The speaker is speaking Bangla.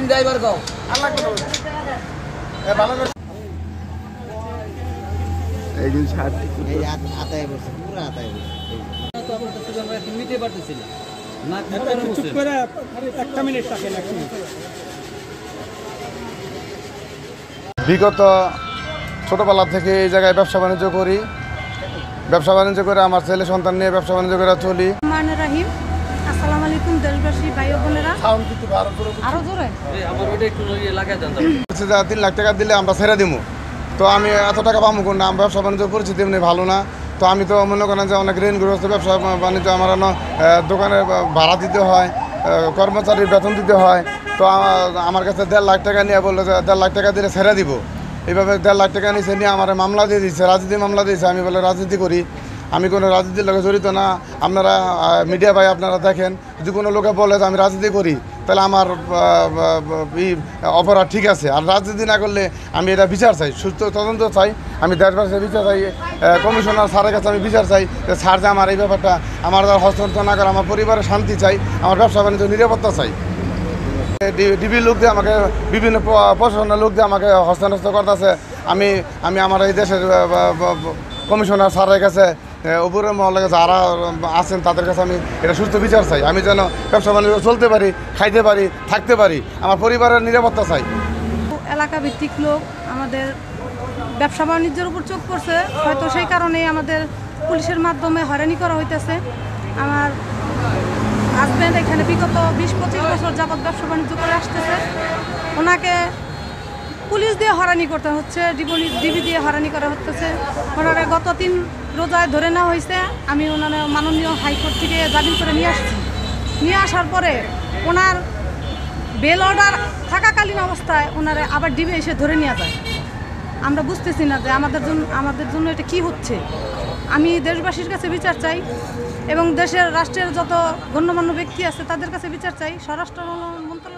ড্রাইভার গাও এই দিন নিতে পারতেছিল না। বিগত ছোটবেলা থেকে এই জায়গায় ব্যবসা বাণিজ্য করি। ব্যবসা বাণিজ্য করে আমার ছেলে সন্তান নিয়ে ব্যবসা বাণিজ্য করে চলি। রাহিম, আসসালামু আলাইকুম দেশবাসী ভাই ও বোনেরা। আরো জোরে আমার ওইটা একটু লাগায় দেন। 3 লাখ টাকা দিলে আমরা ছেড়ে দিব। তো আমি এত টাকা পাবো কোন না? ব্যবসা বাণিজ্য পরিস্থিতি এমনি ভালো না। তো আমি তো মনে করেন যে অনেক ঋণগ্রস্ত। ব্যবসা বাণিজ্য আমার দোকানে ভাড়া দিতে হয়, কর্মচারীর বেতন দিতে হয়। তো আমার কাছে 1.5 লাখ টাকা নিয়ে বললো যে 1.5 লাখ টাকা দিলে ছেড়ে দিব। এইভাবে 1.5 লাখ টাকা নিচে নিয়ে আমার মামলা দিয়ে দিচ্ছে, রাজনীতি মামলা দিয়েছে। আমি বলে রাজনীতি করি, আমি কোনো রাজনীতির লোকে জড়িত না। আপনারা মিডিয়া ভাই আপনারা দেখেন, যদি কোনো লোকে বলে যে আমি রাজনীতি করি তাহলে আমার অপরাধ ঠিক আছে। আর রাজনীতি না করলে আমি এটা বিচার চাই, সুস্থ তদন্ত চাই। আমি দেশবাসীর বিচার চাই, কমিশনার স্যারের কাছে আমি বিচার চাই যে স্যার যে আমার এই ব্যাপারটা আমার দ্বারা হস্তান্তর না করে, আমার পরিবারের শান্তি চাই, আমার ব্যবসা বাণিজ্য নিরাপত্তা চাই। ডিবি লোক দিয়ে আমাকে, বিভিন্ন প্রশাসনের লোক দিয়ে আমাকে হস্তান্তর করতেছে। আমি আমার এই দেশের কমিশনার স্যারের কাছে, উপরের মহলের কাছে যারা আছেন তাদের কাছে আমি এটা সুস্থ বিচার চাই। আমি যেন ব্যবসা বাণিজ্য চলতে পারি, খাইতে পারি, থাকতে পারি, আমার পরিবারের নিরাপত্তা চাই। এলাকা ভিত্তিক লোক আমাদের ব্যবসা বাণিজ্যের উপর চোখ পড়ছে, হয়তো সেই কারণেই আমাদের পুলিশের মাধ্যমে হয়রানি করা হইতেছে। আমার হাজব্যান্ড এখানে বিগত 20-25 বছর যাবৎ ব্যবসা বাণিজ্য করে আসতেছে। ওনাকে পুলিশ দিয়ে হয়রানি করতে হচ্ছে, ডিবি দিয়ে হয়রানি করা হচ্ছে। ওনারা গত 3 রোজায় ধরে নেওয়া হয়েছে। আমি ওনারা মাননীয় হাইকোর্ট থেকে জামিন করে নিয়ে আসছি। নিয়ে আসার পরে ওনার বেল অর্ডার থাকাকালীন অবস্থায় ওনারা আবার ডিবি এসে ধরে নিয়ে যায়। আমরা বুঝতেছি না যে আমাদের জন্য এটা কি হচ্ছে। আমি দেশবাসীর কাছে বিচার চাই এবং রাষ্ট্রের যত গণ্যমান্য ব্যক্তি আছে তাদের কাছে বিচার চাই। স্বরাষ্ট্র মন্ত্রণালয়